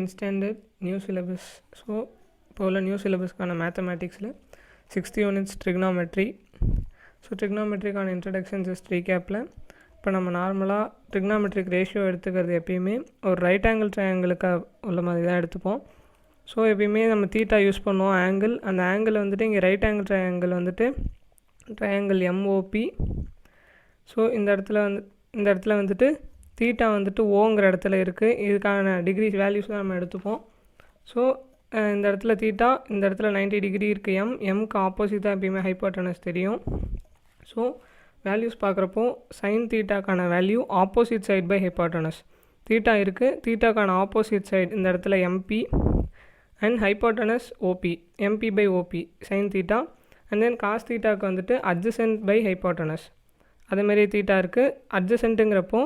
இன்ஸ்டாண்டர்ட் new syllabus. So இப்போ உள்ள new சிலபஸ்க்கான மேத்தமேட்டிக்ஸில் 6th யூனிட்ஸ் ட்ரிக்னாமெட்ரி. ஸோ ட்ரிக்னாமெட்ரிக்கான இன்ட்ரடக்ஷன் ஜஸ்ட் ரீகேப்பில் இப்போ நம்ம நார்மலாக ட்ரிக்னாமெட்ரிக் ரேஷியோ எடுத்துக்கிறது எப்பயுமே ஒரு ரைட் ஆங்கிள் ட்ரையாங்கிளுக்கு உள்ள மாதிரி தான் எடுத்துப்போம். ஸோ எப்பயுமே நம்ம தீட்டா யூஸ் பண்ணுவோம் ஆங்கிள். அந்த ஆங்கிள் வந்துட்டு இங்கே ரைட் ஆங்கிள் ட்ரையாங்கிள் வந்துட்டு ட்ரையாங்கிள் எம்ஓபி. ஸோ இந்த இடத்துல வந்துட்டு தீட்டா வந்துட்டு ஓங்கிற இடத்துல இருக்குது. இதுக்கான டிகிரி வேல்யூஸ் தான் நம்ம எடுத்துப்போம். ஸோ இந்த இடத்துல தீட்டா, இந்த இடத்துல 90 டிகிரி இருக்குது. எம்க்கு ஆப்போசிட் தான் எப்பயுமே ஹைப்போட்டனஸ் தெரியும். ஸோ வேல்யூஸ் பார்க்குறப்போ சைன் தீட்டாக்கான value opposite side by hypotenuse. Theta இருக்குது, தீட்டாக்கான ஆப்போசிட் சைடு இந்த இடத்துல MB and hypotenuse OB, MB by OB sine theta. And then cos தீட்டாவுக்கு வந்துட்டு அட்ஜசன்ட் பை ஹைப்போட்டனஸ். அதேமாரி தீட்டா இருக்குது. அட்ஜசன்ட்டுங்கிறப்போ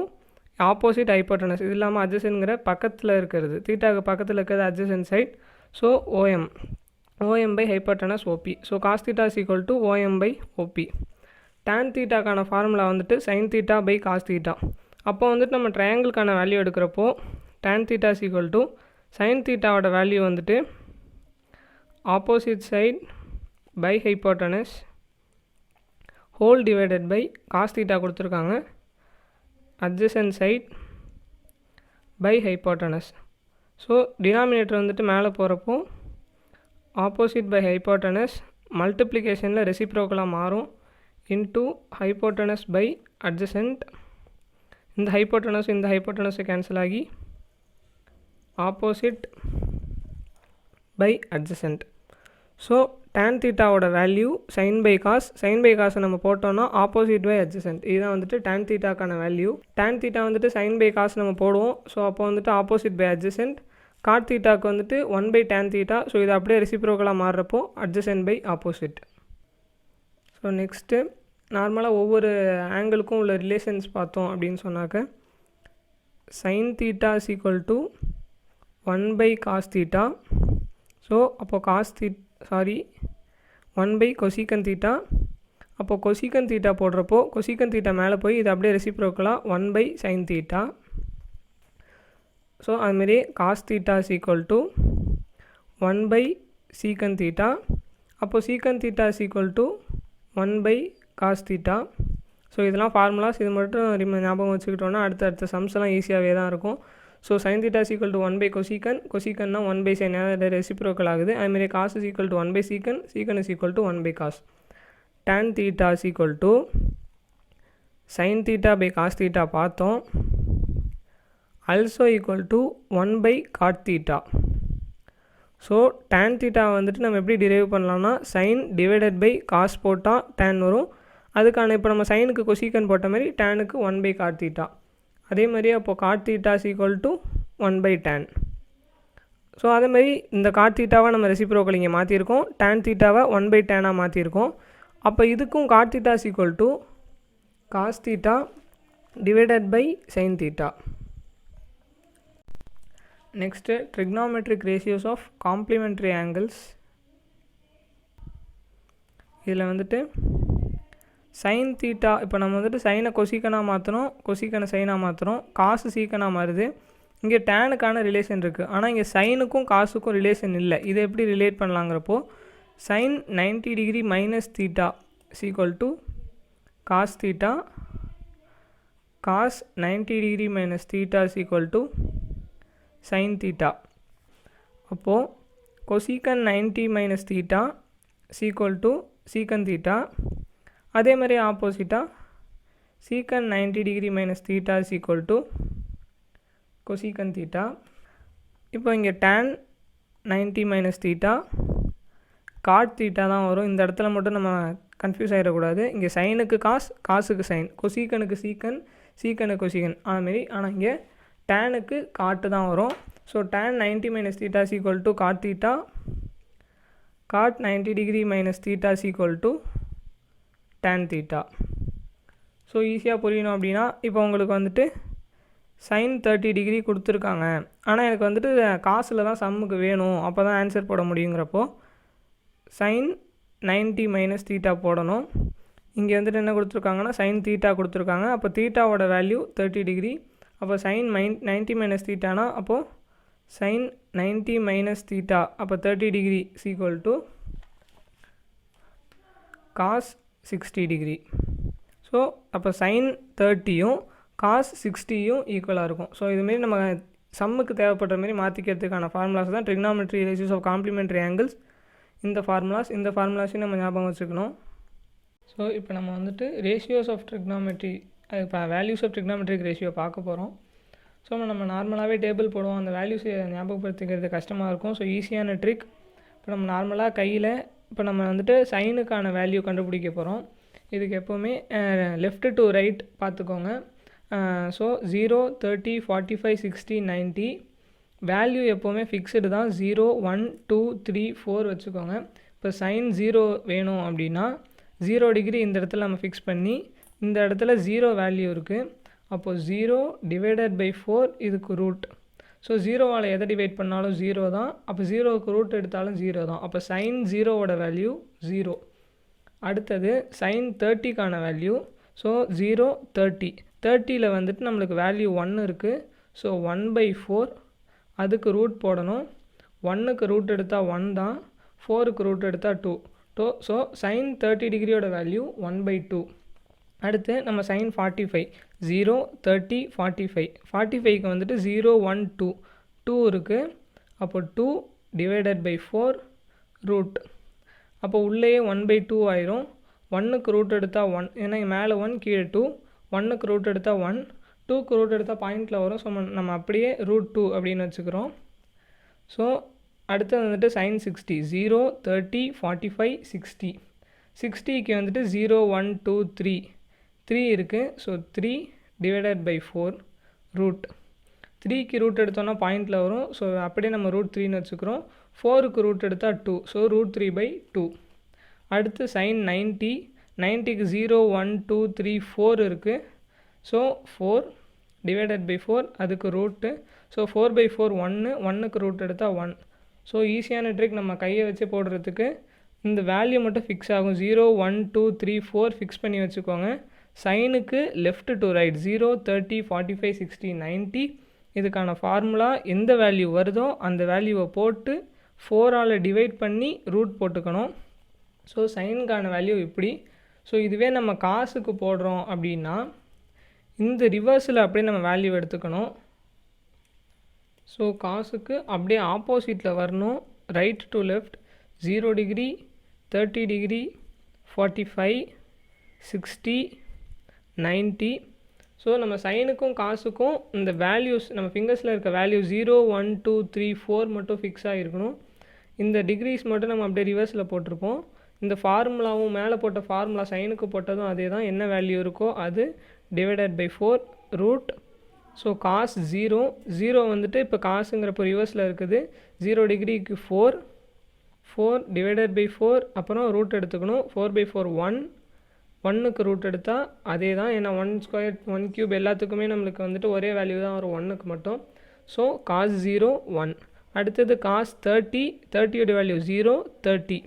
ஆப்போசிட் ஹைப்போட்டனஸ். இது இல்லாமல் அட்ஜசன்ட்ங்கிற பக்கத்தில் இருக்கிறது, தீட்டாவுக்கு பக்கத்தில் இருக்கிறது adjacent side. So OM by hypotenuse OB. So cos theta is equal to OM by OB. Tan தீட்டாக்கான formula வந்துட்டு sine theta by cos theta. அப்போ வந்துட்டு நம்ம ட்ரையாங்கிள்கான வேல்யூ எடுக்கிறப்போ tan theta is equal to sine தீட்டாவோட வேல்யூ வந்துட்டு opposite side by hypotenuse whole divided by cos theta கொடுத்துருக்காங்க adjacent side by hypotenuse. So denominator வந்துட்டு மேலே போகிறப்போ ஆப்போசிட் பை ஹைப்போட்டனஸ் மல்டிப்ளிகேஷனில் ரெசிப்ரோக்கலாக மாறும் இன்டூ ஹைப்போட்டனஸ் பை அட்ஜசன்ட். இந்த ஹைப்போட்டனஸை கேன்சல் ஆகி opposite by adjacent. So tan தீட்டாவோட வேல்யூ சைன் பை காஸை நம்ம போட்டோம்னா ஆப்போசிட் பை அட்ஜசன்ட். இதுதான் வந்துட்டு டேன் தீட்டாக்கான வேல்யூ. டேன் தீட்டா வந்துட்டு சைன் பை காஸ் நம்ம போடுவோம். ஸோ அப்போ வந்துட்டு ஆப்போசிட் பை அட்ஜசன்ட். காட் தீட்டாவுக்கு வந்துட்டு 1 பை டேன் தீட்டா. ஸோ இது அப்படியே ரெசிப்ரோக்கலாக மாறுறப்போ adjacent by opposite. So next நார்மலாக ஒவ்வொரு ஆங்கிளுக்கும் உள்ள ரிலேஷன்ஸ் பார்த்தோம் அப்படின்னு சொன்னாக்க sine theta is equal to 1 by cos theta. So அப்போது 1 பை கொசிகன் தீட்டா. அப்போது கொசிகன் தீட்டா போடுறப்போ கொசிகன் தீட்டா மேலே போய் இது அப்படியே ரெசிப்ரோக்கலாக 1 பை சைன் தீட்டா. ஸோ அதுமாரி cos theta is equal to 1 by secant theta. அப்போது secant theta is equal to 1 by cos theta. So இதெல்லாம் ஃபார்முலாஸ். இது மட்டும் ஞாபகம் வச்சுக்கிட்டோன்னா அடுத்த சம்ஸ் எல்லாம் ஈஸியாகவே தான் இருக்கும். So sine theta is equal to 1 by கொசிகன்னா 1 பை சைன் ரெசிப்ரோக்கல் ஆகுது. அதுமாரி cos is equal to 1 by secant is equal to 1 by cos. Tan theta is equal to sine theta by cos theta பார்த்தோம். Also equal to 1 by cot theta. So tan theta வந்துட்டு நம்ம எப்படி derive பண்ணலாம்னா sine divided by cos போட்டால் tan வரும். அதுக்கான இப்போ நம்ம சைனுக்கு கொசிகன் போட்ட மாதிரி டேனுக்கு 1 பை காட் தீட்டா. அதே மாதிரி அப்போது cot theta is equal to 1 by tan. So அதேமாதிரி இந்த காட் தீட்டாவை நம்ம ரெசிப்ரோக்கல் இங்கே மாற்றிருக்கோம். டேன் தீட்டாவை 1 பை டேனாக மாற்றிருக்கோம். அப்போ இதுக்கும் cot theta is equal to cos theta divided by sine theta. Next trigonometric ratios of complementary angles. இதில் வந்துட்டு சைன் தீட்டா இப்போ நம்ம வந்துட்டு சைனை கொசிக்கனாக மாற்றணும், கொசிக்கனை சைனாக மாற்றுறோம், காசு சீக்கனாக மாறுது. இங்கே டேனுக்கான ரிலேஷன் இருக்குது. ஆனால் இங்கே சைனுக்கும் காசுக்கும் ரிலேஷன் இல்லை. இதை எப்படி ரிலேட் பண்ணலாங்கிறப்போ sine 90 degree minus theta is equal to cos theta. Cos 90 degree minus theta is equal to sine theta. அப்போது cosecant 90 minus theta is equal to secant theta. அதே மாதிரி ஆப்போசிட்டாக secant 90 degree minus theta is equal to cosecant theta. இப்போ இங்கே tan 90 minus theta cot theta தான் வரும். இந்த இடத்துல மட்டும் நம்ம கன்ஃபியூஸ் ஆகிடக்கூடாது. இங்கே சைனுக்கு காசுக்கு சைன், கொசிகனுக்கு சீக்கனுக்கு கொசிகன் அதுமாரி. ஆனால் இங்கே டேனுக்கு காட்டு தான் வரும். So tan 90 minus theta is equal to cot theta. Cot 90 degree minus theta is equal to tan theta. So ஈஸியாக புரியணும் அப்படின்னா இப்போ உங்களுக்கு வந்துட்டு சைன் 30 டிகிரி கொடுத்துருக்காங்க. ஆனால் எனக்கு வந்துட்டு காசில் தான் சம்முக்கு வேணும், அப்போ தான் ஆன்சர் போட முடியுங்கிறப்போ சைன் 90 மைனஸ் தீட்டா போடணும். இங்கே வந்துட்டு என்ன கொடுத்துருக்காங்கன்னா சைன் தீட்டா கொடுத்துருக்காங்க. அப்போ தீட்டாவோட வேல்யூ 30 டிகிரி. அப்போ சைன் 90 மைனஸ் தீட்டானா அப்போது sin 90 minus theta அப்போ 30 degree is equal to cos 60 degree. So அப்போ sin 30யும் cos 60யும் ஈக்குவலாக இருக்கும். ஸோ இதுமாரி நம்ம சம்முக்கு தேவைப்படுற மாரி மாற்றிக்கிறதுக்கான ஃபார்முலாஸ் தான் trigonometry ratios of complementary angles. இந்த ஃபார்முலாஸையும் நம்ம ஞாபகம் வச்சுக்கணும். ஸோ இப்போ நம்ம வந்துட்டு ரேஷியோஸ் ஆஃப் ட்ரிக்னாமெட்ரி, இப்போ வேல்யூஸ் ஆஃப் ட்ரிக்னாமெட்ரிக் ரேஷியோ பார்க்க போகிறோம். ஸோ நம்ம நார்மலாகவே டேபிள் போடுவோம், அந்த வேல்யூஸை ஞாபகப்படுத்திக்கிறது கஷ்டமாக இருக்கும். ஸோ ஈஸியான ட்ரிக், இப்போ நம்ம நார்மலாக கையில் இப்போ நம்ம வந்துட்டு சைனுக்கான வேல்யூ கண்டுபிடிக்க போகிறோம். இதுக்கு எப்போவுமே லெஃப்ட் டு ரைட் பார்த்துக்கோங்க. ஸோ 0, 30, 45, 60, 90 வேல்யூ எப்போவுமே ஃபிக்ஸ்டு தான். 0, 1, 2, 3, 4 வச்சுக்கோங்க. இப்போ சைன் 0 வேணும் அப்படின்னா 0 டிகிரி இந்த இடத்துல நம்ம ஃபிக்ஸ் பண்ணி, இந்த இடத்துல 0 வேல்யூ இருக்குது. அப்போது 0 டிவைடட் பை 4 இதுக்கு ரூட். ஸோ 0வால் எதை டிவைட் பண்ணாலும் 0 தான். அப்போ 0க்கு ரூட் எடுத்தாலும் 0 தான். அப்போ சைன் 0வோட வேல்யூ 0. அடுத்தது சைன் 30க்கான வேல்யூ. ஸோ 0, 30. 30ல் வந்துட்டு நம்மளுக்கு வேல்யூ 1 இருக்குது. ஸோ 1/4 அதுக்கு ரூட் போடணும். 1க்கு ரூட் எடுத்தால் 1 தான், 4க்கு ரூட் எடுத்தால் 2. ஸோ சைன் 30 டிகிரியோட வேல்யூ 1/2. அடுத்து நம்ம சைன் 45, 0, 30, 45. 45க்கு வந்துட்டு 0, 1, 2 இருக்குது. அப்போ 2 டிவைடட் பை 4 ரூட். அப்போ உள்ளேயே 1/2 ஆயிரும். 1க்கு ரூட் எடுத்தால் 1, ஏன்னா மேலே 1 கீழே 2. 1க்கு ரூட் எடுத்தால் 1, 2க்கு ரூட் எடுத்தால் பாயிண்டில் வரும். ஸோ நம்ம அப்படியே √2 அப்படின்னு வச்சுக்கிறோம். ஸோ அடுத்தது வந்துட்டு சைன் 60, 0, 30, 45, 60. 60க்கு வந்துட்டு 0, 1, 2, 3 இருக்குது. So 3 divided by 4 root. 3க்கு ரூட் எடுத்தோன்னா பாயிண்டில் வரும். ஸோ அப்படியே நம்ம √3ன்னு வச்சுக்கிறோம். 4க்கு ரூட் எடுத்தால் 2. ஸோ √3/2. அடுத்து சைன் 90, 90க்கு 0, 1, 2, 3, 4 இருக்குது. ஸோ 4 டிவைடட் பை 4 அதுக்கு ரூட்டு. ஸோ 4/4 1, 1க்கு ரூட் எடுத்தால் 1. ஸோ ஈஸியான ட்ரிக், நம்ம கையை வச்சு போடுறதுக்கு இந்த வேல்யூ மட்டும் ஃபிக்ஸ் ஆகும். 0, 1, 2, 3, 4 ஃபிக்ஸ் பண்ணி வச்சுக்கோங்க. சைனுக்கு லெஃப்ட் டு ரைட் 0, 30, 45, 60, 90. இதுக்கான ஃபார்முலா எந்த வேல்யூ வருதோ அந்த வேல்யூவை போட்டு 4ஆல் டிவைட் பண்ணி ரூட் போட்டுக்கணும். ஸோ சைனுக்கான வேல்யூ இப்படி. ஸோ இதுவே நம்ம காசுக்கு போடுறோம் அப்படின்னா இந்த ரிவர்ஸில் அப்படியே நம்ம வேல்யூ எடுத்துக்கணும். ஸோ காசுக்கு அப்படியே ஆப்போசிட்டில் வரணும். Right to left 0 degree, 30 degree, 45, 60, 90. So நம்ம சைனுக்கும் காசுக்கும் இந்த வேல்யூஸ் நம்ம ஃபிங்கர்ஸில் இருக்க வேல்யூ 0, 1, 2, 3, 4 மட்டும் ஃபிக்ஸ் ஆகிருக்கணும். இந்த டிகிரிஸ் மட்டும் நம்ம அப்படியே ரிவர்ஸில் போட்டிருப்போம். இந்த ஃபார்முலாவும் மேலே போட்ட ஃபார்முலா சைனுக்கு போட்டதும் அதே தான். என்ன வேல்யூ இருக்கோ அது divided by 4 root. So cos 0 வந்துட்டு இப்போ காசுங்கிறப்போ ரிவர்ஸில் இருக்குது. 0 டிகிரிக்கு 4 டிவைடட் பை 4 அப்புறம் ரூட் எடுத்துக்கணும். 4/4 1க்கு ரூட் எடுத்தால் அதே தான். ஏன்னா 1² 1³ எல்லாத்துக்குமே நம்மளுக்கு வந்துட்டு ஒரே வேல்யூ தான் வரும் 1க்கு மட்டும். So cos 0 1. அடுத்தது காஸ் 30யோட வேல்யூ 0, 30.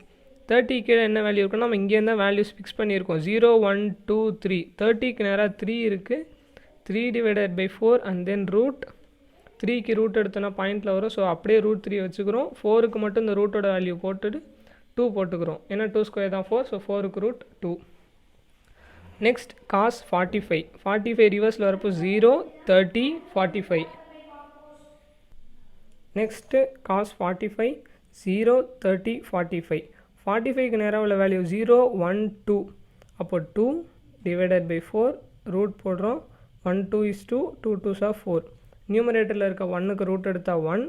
30 கீழே என்ன வேல்யூ இருக்குன்னா நம்ம இங்கேருந்து தான் வேல்யூஸ் ஃபிக்ஸ் பண்ணியிருக்கோம். 0, 1, 2, 3. 30க்கு நேராக 3 இருக்குது. 3 divided by 4 and then root. 3க்கு ரூட் எடுத்தோன்னா பாயிண்டில் வரும். ஸோ அப்படியே √3 வச்சுக்கிறோம். 4க்கு மட்டும் இந்த ரூட்டோட வேல்யூ போட்டுட்டு 2 போட்டுக்கிறோம். ஏன்னா 2² தான் 4. ஸோ 4க்கு √2. நெக்ஸ்ட் காஸ் 45 ரிவர்ஸில் வரப்போ 0, 30, 45. Next cos 45 0, 30, 45. 45க்கு நேராக உள்ள வேல்யூ 0, 1, 2. அப்போ 2 டிவைடட் பை 4 ரூட் போடுறோம். 1, 2 is 2, 2 2s are 4. நியூமரேட்டரில் இருக்க 1க்கு ரூட் எடுத்தால் 1,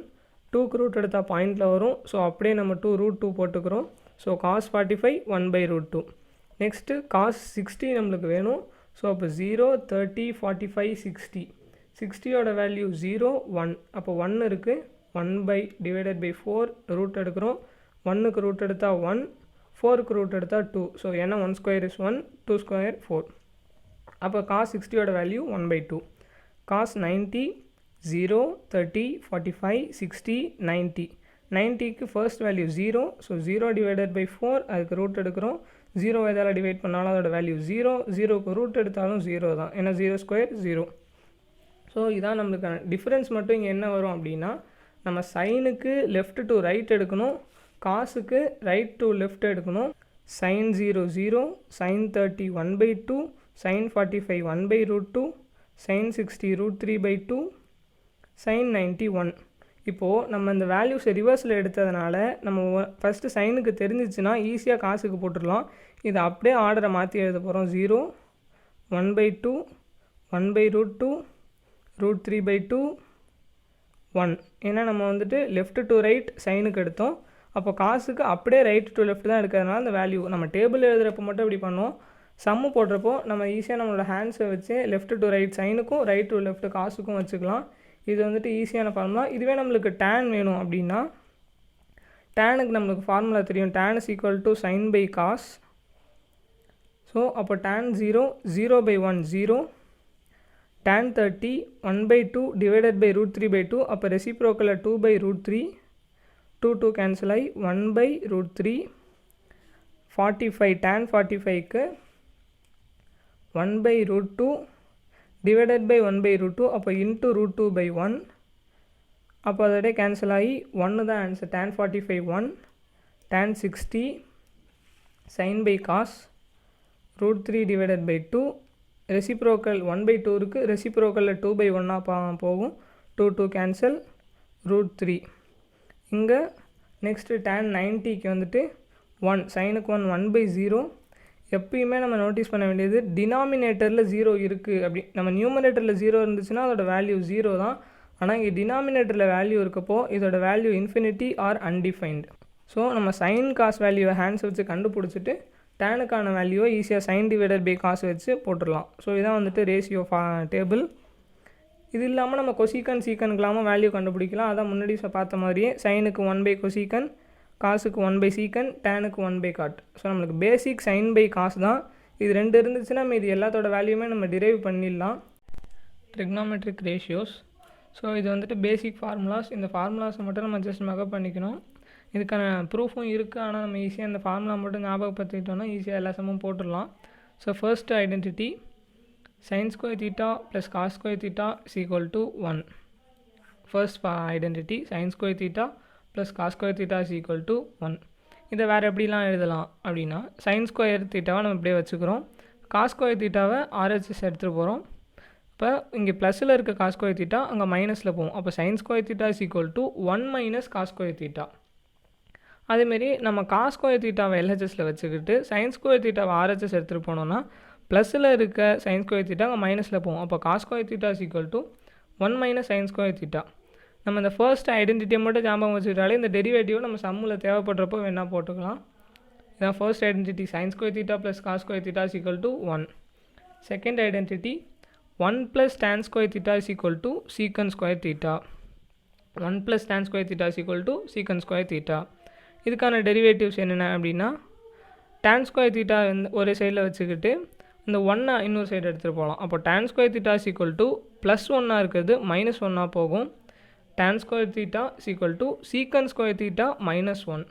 2க்கு ரூட் எடுத்தால் பாயிண்டில் வரும். ஸோ அப்படியே நம்ம √2 போட்டுக்கிறோம். So cos 45 1/√2. நெக்ஸ்ட்டு காஸ் 60 நம்மளுக்கு வேணும். ஸோ அப்போ 0, 30, 45, 60. 60யோட வேல்யூ 0, 1. அப்போ 1 இருக்குது. 1 டிவைடட் பை 4 ரூட் எடுக்கிறோம். 1க்கு ரூட் எடுத்தால் 1, 4க்கு ரூட் எடுத்தால் 2. ஸோ ஏன்னா 1² is 1, 2² 4. அப்போ காஸ் 60யோட வேல்யூ 1/2. காஸ் 90 0, 30, 45, 60, 90. 90க்கு first value 0. So 0 divided by 4 அதுக்கு ரூட் எடுக்கிறோம். 0 எதால் டிவைட் பண்ணாலும் அதோட வேல்யூ 0. 0க்கு ரூட் எடுத்தாலும் 0 தான். ஏன்னா 0² 0. ஸோ இதான் நம்மளுக்கான டிஃப்ரென்ஸ். மட்டும் இங்கே என்ன வரும் அப்படின்னா நம்ம சைனுக்கு லெஃப்ட் டு ரைட் எடுக்கணும், காசுக்கு ரைட் டு லெஃப்ட் எடுக்கணும். sin 0 0, sin 30 1/2, sin 45 1/√2, sin 60 √3/2, sin 90 1. இப்போது நம்ம இந்த வேல்யூஸை ரிவர்ஸில் எடுத்ததுனால நம்ம ஃபஸ்ட்டு சைனுக்கு தெரிஞ்சிச்சுன்னா ஈஸியாக காசுக்கு போட்டுடலாம். இதை அப்படியே ஆர்டரை மாற்றி எழுத போகிறோம். 0, 1/2, 1/√2, √3/2, 1. ஏன்னா நம்ம வந்துட்டு லெஃப்ட் டு ரைட் சைனுக்கு எடுத்தோம். அப்போ காசுக்கு அப்படியே ரைட் டு லெஃப்ட் தான் எடுக்கிறதுனால அந்த வேல்யூ நம்ம டேபிள் எழுதுகிறப்போ மட்டும் இப்படி பண்ணோம். சம்மு போடுறப்போ நம்ம ஈஸியாக நம்மளோட ஹேண்ட்ஸை வச்சு லெஃப்ட் டு ரைட் சைனுக்கும் ரைட் டு லெஃப்ட் காசுக்கும் வச்சுக்கலாம். இது வந்துட்டு ஈஸியான ஃபார்முலா. இதுவே நம்மளுக்கு tan வேணும் அப்படின்னா டேனுக்கு நம்மளுக்கு ஃபார்முலா தெரியும். tan = sin by cos. So அப்போ tan 0 0/1 0, tan 30 1/2 / √3/2. அப்போ ரெசிப்ரோக்கலில் 2/√3, 2 கேன்சல் ஆகி 1/√3. 45 tan 45க்கு 1/√2 டிவைடட் பை 1/√2. அப்போ இன்ட்டு √2/1. அப்போ அதோடய கேன்சல் ஆகி 1 தான் answer. tan 45 1, tan 60 sin by cos √3 divided by 2. Reciprocal 1/2 இருக்குது, ரெசிப்ரோக்கலில் 2/1 போகும். 2 கேன்சல், √3. இங்கே நெக்ஸ்ட்டு tan 90க்கு வந்துட்டு 1, சைனுக்கு 1 1/0. எப்பயுமே நம்ம நோட்டீஸ் பண்ண வேண்டியது டினாமினேட்டரில் 0 இருக்குது அப்படி. நம்ம நியூமரேட்டரில் 0 இருந்துச்சுன்னா அதோட வேல்யூ 0 தான். ஆனால் இங்கே டினாமினேட்டரில் வேல்யூ இருக்கப்போ இதோட value infinity or undefined. So நம்ம சைன் காஸ் வேல்யூவை ஹேண்ட்ஸ் வச்சு கண்டுபிடிச்சிட்டு டேனுக்கான வேல்யூவை ஈஸியாக சைன் டிவைடட் பை காசு வச்சு போட்டுடலாம். ஸோ இதான் வந்துட்டு ரேஷியோ டேபிள். இது இல்லாமல் நம்ம கொசிக்கன் சீக்கனுக்கெல்லாமல் வேல்யூ கண்டுபிடிக்கலாம். அதான் முன்னாடி பார்த்த மாதிரியே சைனுக்கு 1/cosecant, காசுக்கு 1/secant, டேனுக்கு 1/cot. ஸோ நம்மளுக்கு பேசிக் சைன் பை காசு தான். இது 2 இருந்துச்சுன்னா நம்ம இது எல்லாத்தோட வேல்யூமே நம்ம டிரைவ் பண்ணிடலாம். Trigonometric ratios. ஸோ இது வந்துட்டு பேசிக் ஃபார்முலாஸ். இந்த ஃபார்முலாஸை மட்டும் நம்ம ஜஸ்ட் மெகப் பண்ணிக்கணும். இதுக்கான ப்ரூஃபும் இருக்குது. ஆனால் நம்ம ஈஸியாக இந்த ஃபார்முலா மட்டும் ஞாபகப்படுத்திக்கிட்டோம்னா ஈஸியாக எல்லா சமமும் போட்டுடலாம். So first identity sin square theta plus cos square theta is equal to 1. First identity sin square theta plus cos square theta is equal to 1. இதை வேறு எப்படிலாம் எழுதலாம் அப்படின்னா sin square theta நம்ம இப்படியே வச்சுக்கிறோம். cos square theta RHS எடுத்துகிட்டு போகிறோம். இப்போ இங்கே ப்ளஸில் இருக்க cos square theta அங்கே மைனஸில் போகும். அப்போ sin square theta is equal to 1 - cos square theta. அதேமாரி நம்ம cos square theta LHSல வச்சுக்கிட்டு sin square theta RHS எடுத்துகிட்டு போனோம்னா ப்ளஸில் இருக்க sin square theta அங்கே மைனஸில் போகும். அப்போ cos square theta is equal to 1 - sin square theta. நம்ம இந்த ஃபர்ஸ்ட் ஐடென்டிட்டியை மட்டும் ஞாபகம் வச்சுக்கிட்டாலே இந்த டெரிவேட்டிவ் நம்ம சம்மில் தேவைப்படுறப்போ வேணால் போட்டுக்கலாம். இதான் first identity sin square theta plus cos square theta is equal to 1. Second identity 1 + tan square theta is equal to secant square theta. 1 + tan square theta is equal to secant square theta. இதுக்கான derivatives என்னென்ன அப்படின்னா tan square theta ஒரு சைடில் வச்சுக்கிட்டு இந்த 1 இன்னொரு side எடுத்துகிட்டு போகலாம். அப்போ tan square theta is equal to +1 இருக்கிறது -1 போகும். tan square theta is equal to secant square theta -1.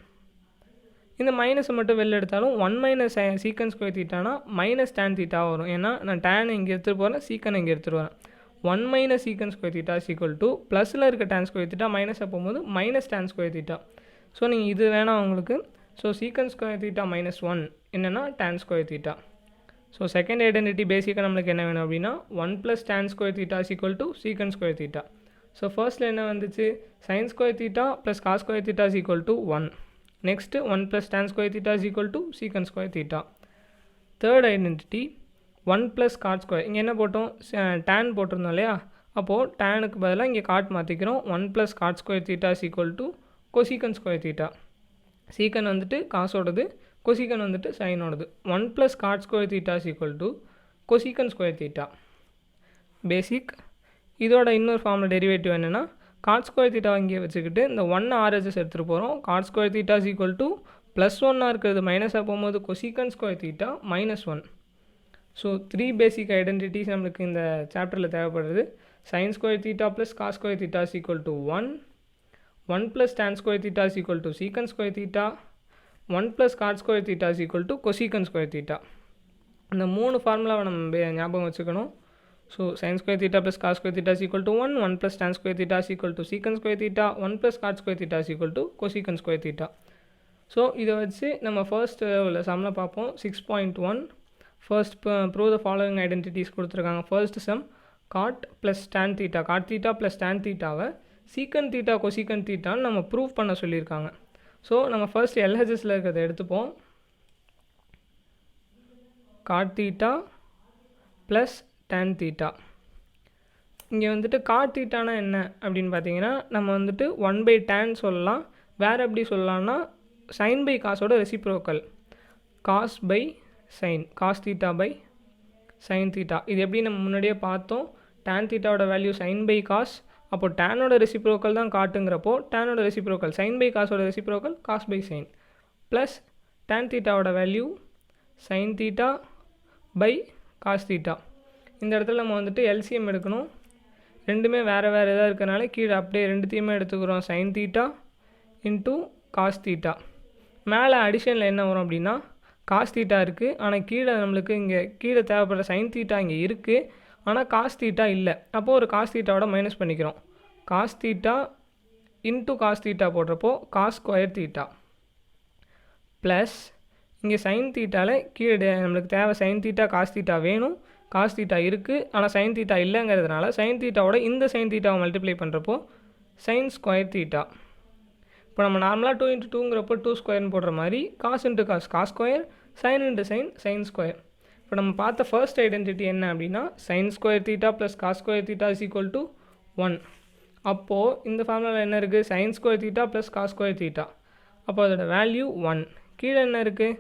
இந்த மைனஸை மட்டும் வெளில எடுத்தாலும் 1 - secant square thetaனா -tan theta வரும். ஏன்னா நான் tan இங்கே எடுத்துகிட்டு போகிறேன், secant இங்கே எடுத்துகிட்டு வரேன். 1 - secant square theta is equal to ப்ளஸில் இருக்க tan square theta மைனஸாக போகும்போது -tan square theta. ஸோ நீங்கள் இது வேணாம் உங்களுக்கு. ஸோ secant square theta -1 என்னென்னா tan square theta. So second identity பேசிக்காக நம்மளுக்கு என்ன வேணும் அப்படின்னா 1 + tan square theta is equal to secant square theta. So ஃபர்ஸ்ட்டில் என்ன வந்துச்சு sin square theta plus cos square theta is equal to 1. Next 1 + tan square theta is equal to secant square theta. Third identity 1 + cot square. இங்கே என்ன போட்டோம் tan போட்டிருந்தோம் இல்லையா. அப்போது டேனுக்கு பதிலாக இங்கே God மாற்றிக்கிறோம். 1 + cot square theta is equal to cosecant square theta. சீக்கன் வந்துட்டு காசோடது, கொசிக்கன் வந்துட்டு சைனோடது. 1 + cot square theta is equal to cosecant square theta. பேசிக். இதோட இன்னொரு ஃபார்மில் டெரிவேட்டிவ் என்னென்னா cot square theta இங்கே வச்சுக்கிட்டு இந்த 1 RHS எடுத்துகிட்டு போகிறோம். cot square theta is equal to +1 இருக்கிறது மைனஸாக போகும்போது cosecant square theta -1. ஸோ 3 பேசிக் ஐடென்டிட்டிஸ் நம்மளுக்கு இந்த சாப்டரில் தேவைப்படுறது. sin square theta plus cos square theta is equal to 1. 1 + tan square theta is equal to secant square theta. 1 + cot square theta is equal to cosecant square theta. இந்த 3 ஃபார்முலாவை நம்ம ஞாபகம் வச்சுக்கணும். So sin square theta plus cos square theta is equal to 1, 1 plus tan square theta is equal to secant square theta, 1 plus cot square theta is equal to cosecant square theta. So இதை வச்சு நம்ம first உள்ள சம்மில் பார்ப்போம். 6.1 first prove the following identities கொடுத்துருக்காங்க. First sum cot plus tan theta, cot theta plus tan தீட்டாவை secant theta கொசிக்கன் தீட்டான்னு நம்ம prove பண்ண சொல்லியிருக்காங்க. ஸோ நம்ம ஃபர்ஸ்ட் எல்ஹெச்எஸில் இருக்கிறத எடுத்துப்போம். Cot theta plus tan theta. இங்கே வந்துட்டு காட் தீட்டானா என்ன அப்படின்னு பார்த்தீங்கன்னா நம்ம வந்துட்டு 1/tan சொல்லலாம். வேறு எப்படி சொல்லலாம்னா சைன் பை காசோட reciprocal, cos by sine, cos theta by sine theta. இது எப்படி நம்ம முன்னாடியே பார்த்தோம். டேன் தீட்டாவோட வேல்யூ சைன் பை காஸ், அப்போது டேனோட ரெசிப்ரோக்கல் தான் காட்டுங்கிறப்போ டேனோட ரெசிப்ரோக்கல் சைன் பை காசோட reciprocal cos by sine, plus tan தீட்டாவோட value sine theta by cos theta. இந்த இடத்துல நம்ம வந்துட்டு எல்சிஎம் எடுக்கணும். ரெண்டுமே வேறு வேறு எதாவது இருக்கிறனால கீழே அப்படியே ரெண்டுத்தையுமே எடுத்துக்கிறோம். Sine theta into cos theta. மேலே அடிஷனில் என்ன வரும் அப்படின்னா காஸ் தீட்டா இருக்குது, ஆனால் கீழே நம்மளுக்கு இங்கே கீழே தேவைப்படுற சைன் தீட்டா இங்கே இருக்குது, ஆனால் காஸ் தீட்டா இல்லை. அப்போது ஒரு காஸ் தீட்டாவோட மைனஸ் பண்ணிக்கிறோம். Cos theta into cos theta போடுறப்போ காஸ் ஸ்கொயர் தீட்டா ப்ளஸ் இங்கே சைன் தீட்டாவில் கீழே நம்மளுக்கு தேவை சைன் தீட்டா காஸ் தீட்டா வேணும், காஸ் தீட்டா இருக்குது ஆனால் சைன் தீட்டா இல்லைங்கிறதுனால சைன் தீட்டாவோட இந்த சைன் தீட்டாவை மல்டிப்ளை பண்ணுறப்போ சைன் ஸ்கொயர் தீட்டா. இப்போ நம்ம நார்மலாக 2 × 2ங்கிறப்போ 2 ஸ்கொயர்னு போடுற மாதிரி cos into cos cos square, sine into sine sine square. இப்போ நம்ம பார்த்த ஃபர்ஸ்ட் ஐடென்டிட்டி என்ன அப்படின்னா sine square theta plus cos square theta is equal to 1. அப்போது இந்த ஃபார்முலாவில் என்ன இருக்குது, sine square theta plus cos square theta. அப்போ அதோட வேல்யூ 1. கீழே என்ன இருக்குது,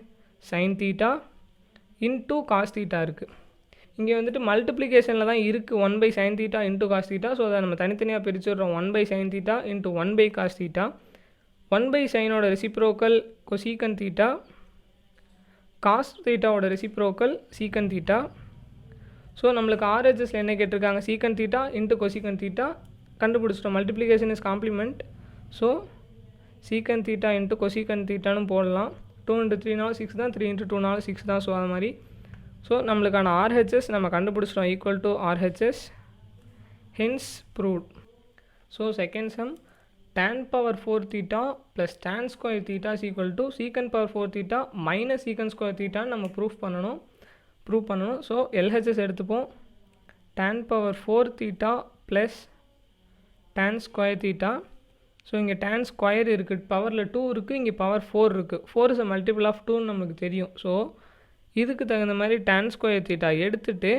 sine theta into cos theta இருக்குது. இங்கே வந்துட்டு மல்டிப்ளிகேஷனில் தான் இருக்குது 1/sin theta into cos theta. So அதை நம்ம தனித்தனியாக பிரிச்சுடுறோம். 1/sin theta into 1/cos theta. 1/sinோட ரெசிப்ரோக்கல் கொசீக்கன் தீட்டா, காஸ் தீட்டாவோட ரெசிப்ரோக்கல் சீக்கன் தீட்டா. ஸோ நம்மளுக்கு ஆர்ஹெச்எஸில் என்ன கேட்டிருக்காங்க, secant theta into cosecant theta கண்டுபிடிச்சிட்டோம். Multiplication is complement. So secant theta into cosecant தீட்டான்னு போடலாம். 2 × 3 6 தான், 3 × 2 6 தான். ஸோ அது மாதிரி ஸோ நம்மளுக்கான ஆர்ஹெச்எஸ் நம்ம கண்டுபிடிச்சிட்டோம், equal to RHS, hence proved. So second sum tan power 4 theta plus tan square theta is equal to secant power 4 theta minus secant square theta நம்ம ப்ரூவ் பண்ணணும். ஸோ எல்ஹெச்எஸ் எடுத்துப்போம். tan power 4 theta plus tan square theta. So இங்கே tan square இருக்குது, பவரில் 2 இருக்குது, இங்கே power 4 இருக்குது. 4 is a multiple of 2ன்னு நமக்கு தெரியும். ஸோ இதுக்கு தகுந்த மாதிரி tan ஸ்கொயர் தீட்டா எடுத்துகிட்டு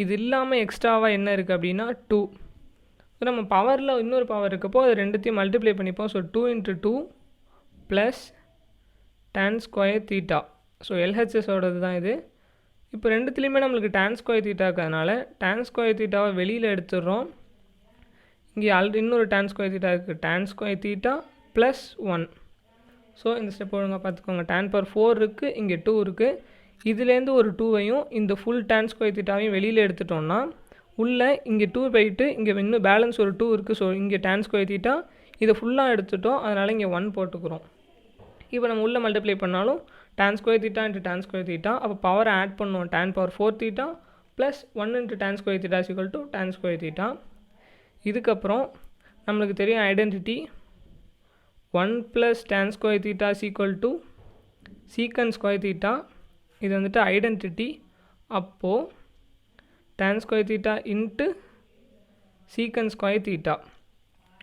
இது இல்லாமல் எக்ஸ்ட்ராவாக என்ன இருக்குது அப்படின்னா 2. ஸோ நம்ம பவரில் இன்னொரு பவர் இருக்கப்போ அது ரெண்டுத்தையும் மல்டிப்ளை பண்ணிப்போம். So 2 × 2 plus tan square theta. So எல்ஹெச்எஸோடது தான் இது. இப்போ ரெண்டுத்துலேயுமே நம்மளுக்கு tan ஸ்கொயர் தீட்டா இருக்கிறதுனால tan ஸ்கொயர் தீட்டாவை வெளியில் எடுத்துடுறோம். இங்கே இன்னொரு tan ஸ்கொயர் தீட்டா இருக்குது, tan square theta plus 1. So இந்த ஸ்டெப் ஒழுங்காக பார்த்துக்கோங்க. tan power 4 இருக்குது, இங்கே 2 இருக்குது. இதுலேருந்து ஒரு 2வையும் இந்த ஃபுல் tan ஸ்கொயர் தீட்டாவையும் வெளியில் எடுத்துட்டோம்னா உள்ளே இங்கே 2 போயிட்டு இங்கே இன்னும் பேலன்ஸ் ஒரு 2 இருக்குது. ஸோ இங்கே tan ஸ்கொயர் தீட்டா இதை ஃபுல்லாக எடுத்துட்டோம், அதனால் இங்கே 1 போட்டுக்கிறோம். இப்போ நம்ம உள்ளே மல்டிப்ளை பண்ணாலும் tan square theta into tan square theta. அப்போ பவரை ஆட் பண்ணுவோம். tan power 4 theta plus 1 × tan square theta is equal to tan square theta. இதுக்கப்புறம் நம்மளுக்கு தெரியும் identity 1 + tan square theta is equal to secant square theta. இது வந்துட்டு identity. அப்போது tan square theta into secant square theta.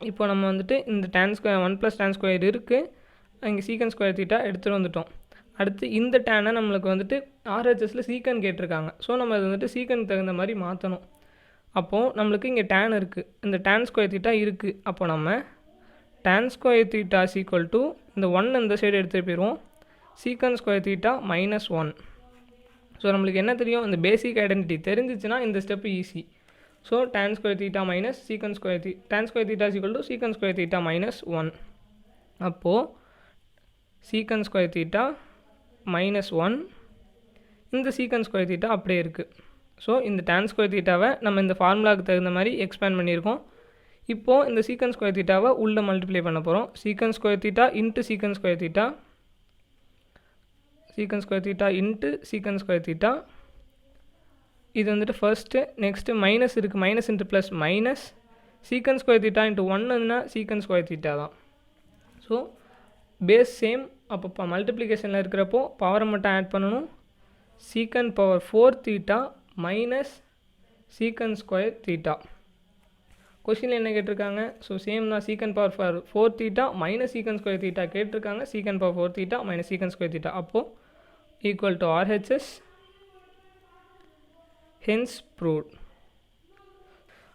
இப்போ நம்ம வந்துட்டு இந்த tan ஸ்கொயர் 1 + tan ஸ்கொயர் இருக்குது, இங்கே சீக்கன் ஸ்கொயர் தீட்டா எடுத்துகிட்டு வந்துட்டோம். அடுத்து இந்த டேனை நம்மளுக்கு வந்துட்டு ஆர்ஹெச்எஸில் சீக்கன் கேட்டிருக்காங்க. ஸோ நம்ம அது வந்துட்டு சீக்கன் தகுந்த மாதிரி மாற்றணும். அப்போது நம்மளுக்கு இங்கே tan இருக்குது, இந்த tan ஸ்கொயர் தீட்டா இருக்குது. அப்போ நம்ம tan square theta is equal to இந்த 1 இந்த சைடு எடுத்துகிட்டு போயிடுவோம், சீக்கன் ஸ்கொயர் தீட்டா -1. ஸோ நம்மளுக்கு என்ன தெரியும், இந்த பேசிக் ஐடென்டிட்டி தெரிஞ்சிச்சுன்னா இந்த step easy. So tan square theta minus secant square tan square theta is equal to secant square theta -1. அப்போது சீக்கன் ஸ்கொயர் தீட்டா -1, இந்த சீக்கன் ஸ்கொயர் தீட்டா அப்படியே இருக்குது. ஸோ இந்த tan ஸ்கொயர் தீட்டாவை நம்ம இந்த ஃபார்முலாவுக்கு தகுந்த மாதிரி எக்ஸ்பேண்ட் பண்ணியிருக்கோம். இப்போது இந்த சீக்கன் ஸ்கொயர் தீட்டாவை உள்ளே மல்டிப்ளை பண்ண போகிறோம். Secant square theta into secant square theta, secant square theta into secant square theta இது வந்துட்டு ஃபர்ஸ்ட்டு. நெக்ஸ்ட்டு மைனஸ் இருக்குது, minus into plus minus secant square theta into 1ன்னா சீக்கன் ஸ்கொயர் தீட்டா தான். So base same. அப்போ மல்டிப்ளிகேஷனில் இருக்கிறப்போ பவரை மட்டும் ஆட் பண்ணணும். Secant power 4 theta minus secant square theta. கொஷினில் என்ன கேட்டிருக்காங்க? ஸோ சேம் தான், secant power 4 theta minus secant square theta கேட்டிருக்காங்க. சீக்கன் power 4 theta minus secant square theta, அப்போது equal to RHS. Hence proved.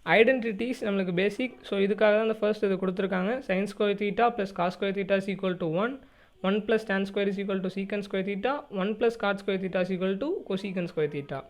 Identities நம்மளுக்கு பேசிக். ஸோ இதுக்காக தான் இந்த ஃபர்ஸ்ட் இது கொடுத்துருக்காங்க. Sine square theta plus cos square theta is equal to 1. 1 + tan square is equal to secant square theta. 1 + cot square theta is equal to cosecant square theta.